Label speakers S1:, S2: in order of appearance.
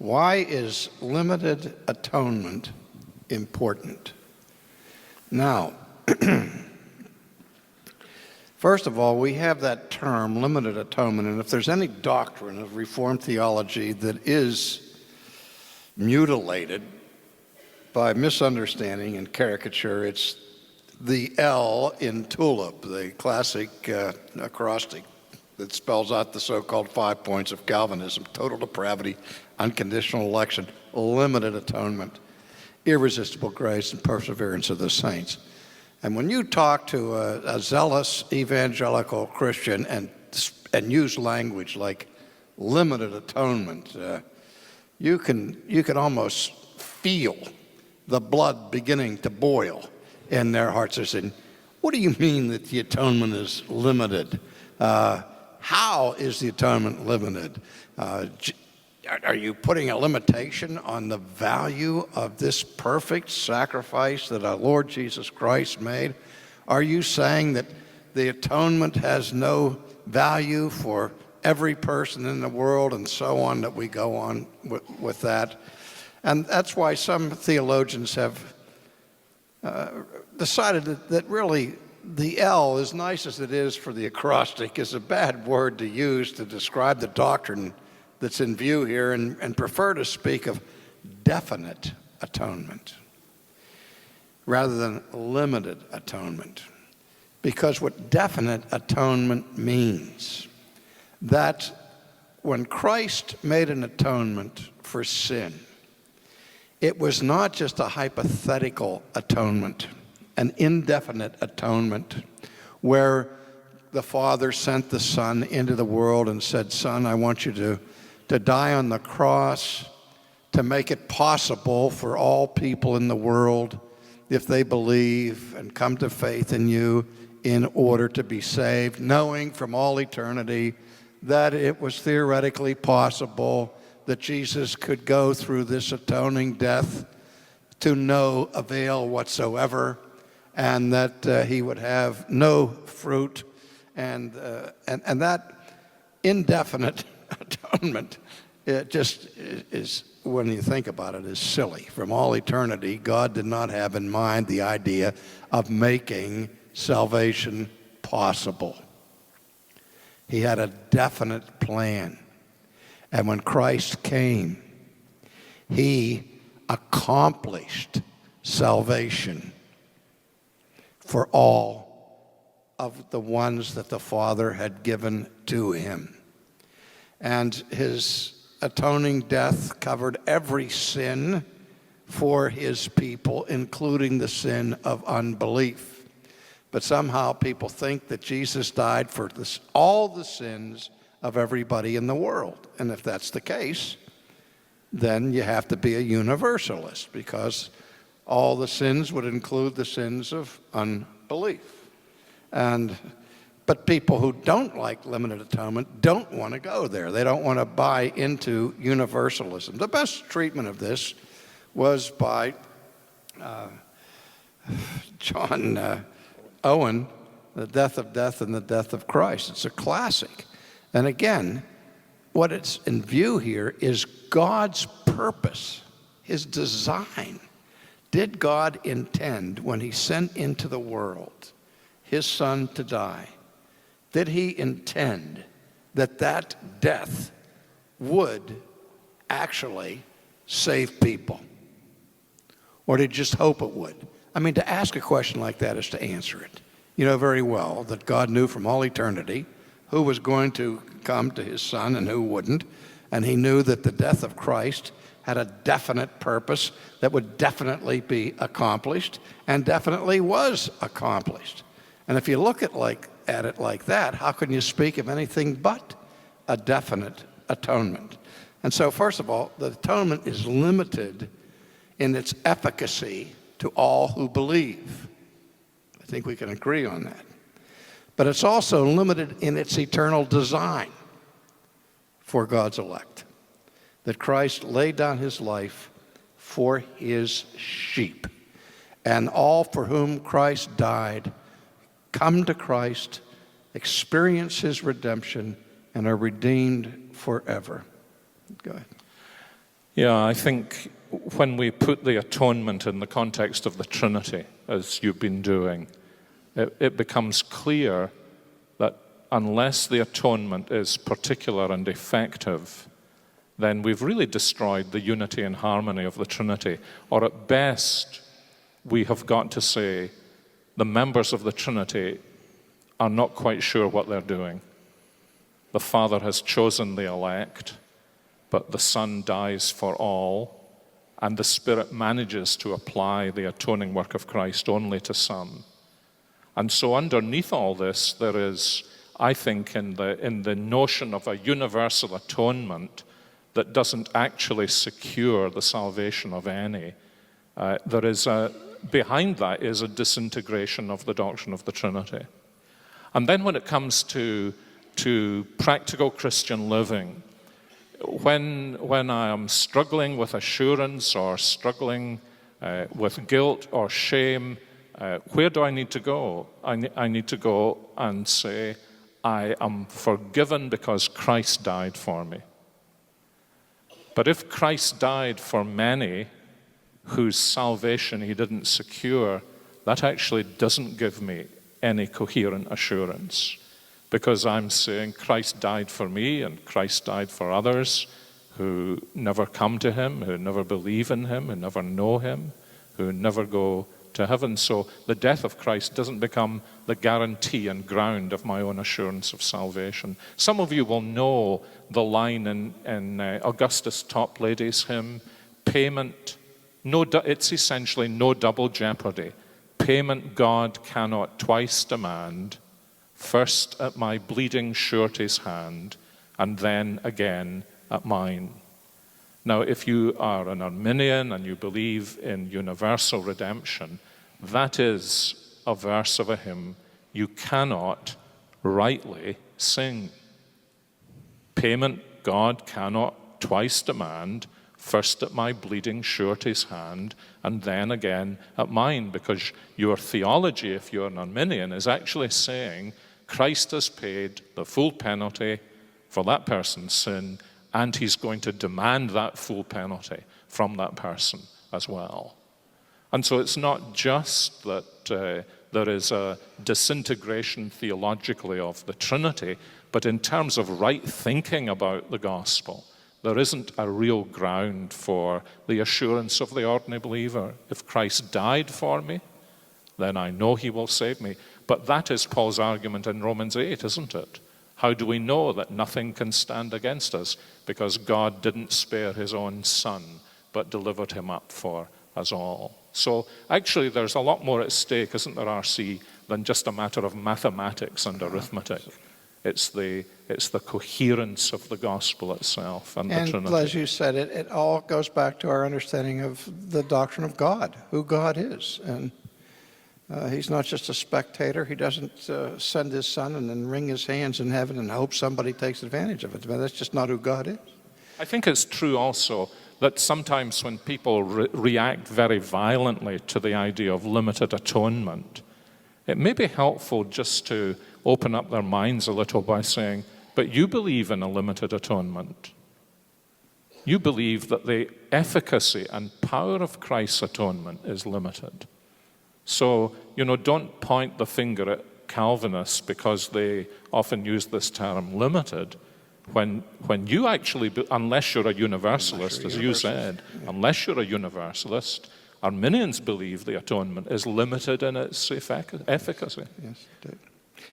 S1: Why is limited atonement important? Now, first of all, we have that term, limited atonement, and if there's any doctrine of Reformed theology that is mutilated by misunderstanding and caricature, it's the L in TULIP, the classic acrostic that spells out the so-called 5 points of Calvinism: total depravity, unconditional election, limited atonement, irresistible grace, and perseverance of the saints. And when you talk to a zealous evangelical Christian and use language like limited atonement, you can almost feel the blood beginning to boil in their hearts. They're saying, what do you mean that the atonement is limited? How is the atonement limited? Are you putting a limitation on the value of this perfect sacrifice that our Lord Jesus Christ made? Are you saying that the atonement has no value for every person in the world, and so on, that we go on with that? And that's why some theologians have decided that really the L, as nice as it is for the acrostic, is a bad word to use to describe the doctrine that's in view here, and prefer to speak of definite atonement rather than limited atonement. Because what definite atonement means, that when Christ made an atonement for sin, it was not just a hypothetical atonement, an indefinite atonement, where the Father sent the Son into the world and said, Son, I want you to die on the cross to make it possible for all people in the world, if they believe and come to faith in you, in order to be saved, knowing from all eternity that it was theoretically possible that Jesus could go through this atoning death to no avail whatsoever, and that he would have no fruit, and that indefinite atonement, it just is, when you think about it, is silly. From all eternity, God did not have in mind the idea of making salvation possible. He had a definite plan. And when Christ came, he accomplished salvation for all of the ones that the Father had given to him. And his atoning death covered every sin for his people, including the sin of unbelief. But somehow people think that Jesus died for all the sins of everybody in the world. And if that's the case, then you have to be a universalist, because all the sins would include the sins of unbelief. But people who don't like limited atonement don't want to go there. They don't want to buy into universalism. The best treatment of this was by John Owen, The Death of Death and the Death of Christ. It's a classic. And again, what it's in view here is God's purpose, his design. Did God intend, when he sent into the world his Son to die, did he intend that that death would actually save people? Or did he just hope it would? I mean, to ask a question like that is to answer it. You know very well that God knew from all eternity who was going to come to his Son and who wouldn't. And he knew that the death of Christ had a definite purpose that would definitely be accomplished, and definitely was accomplished. And if you look at it like that, how can you speak of anything but a definite atonement? And so, first of all, the atonement is limited in its efficacy to all who believe. I think we can agree on that. But it's also limited in its eternal design for God's elect, that Christ laid down his life for his sheep. And all for whom Christ died come to Christ, experience his redemption, and are redeemed forever. Go ahead.
S2: Yeah, I think when we put the atonement in the context of the Trinity, as you've been doing, it becomes clear that unless the atonement is particular and effective, then we've really destroyed the unity and harmony of the Trinity. Or at best, we have got to say the members of the Trinity are not quite sure what they're doing. The Father has chosen the elect, but the Son dies for all, and the Spirit manages to apply the atoning work of Christ only to some. And so underneath all this, there is, I think, in the notion of a universal atonement that doesn't actually secure the salvation of any, behind that is a disintegration of the doctrine of the Trinity. And then when it comes to practical Christian living, when I am struggling with assurance or struggling with guilt or shame, where do I need to go? I need to go and say, I am forgiven because Christ died for me. But if Christ died for many whose salvation he didn't secure, that actually doesn't give me any coherent assurance. Because I'm saying Christ died for me and Christ died for others who never come to him, who never believe in him, who never know him, who never go to heaven. So the death of Christ doesn't become the guarantee and ground of my own assurance of salvation. Some of you will know the line in Augustus Toplady's hymn, payment, it's essentially no double jeopardy. Payment God cannot twice demand, first at my bleeding surety's hand, and then again at mine. Now, if you are an Arminian and you believe in universal redemption, that is a verse of a hymn you cannot rightly sing. Payment God cannot twice demand, first at my bleeding surety's hand, and then again at mine, because your theology, if you're an Arminian, is actually saying Christ has paid the full penalty for that person's sin, and he's going to demand that full penalty from that person as well. And so it's not just that there is a disintegration theologically of the Trinity, but in terms of right thinking about the gospel, there isn't a real ground for the assurance of the ordinary believer. If Christ died for me, then I know he will save me. But that is Paul's argument in Romans 8, isn't it? How do we know that nothing can stand against us? Because God didn't spare his own Son, but delivered him up for us all. So actually there's a lot more at stake, isn't there, R.C., than just a matter of mathematics and arithmetic. It's the coherence of the gospel itself and the Trinity.
S1: And as you said, it all goes back to our understanding of the doctrine of God, who God is. And he's not just a spectator. He doesn't send his Son and then wring his hands in heaven and hope somebody takes advantage of it. But that's just not who God is.
S2: I think it's true also that sometimes when people react very violently to the idea of limited atonement, it may be helpful just to open up their minds a little by saying, but you believe in a limited atonement. You believe that the efficacy and power of Christ's atonement is limited. So, don't point the finger at Calvinists because they often use this term limited, when you actually, unless you're a universalist, as you said, unless you're a universalist, Arminians believe the atonement is limited in its efficacy.
S1: Yes,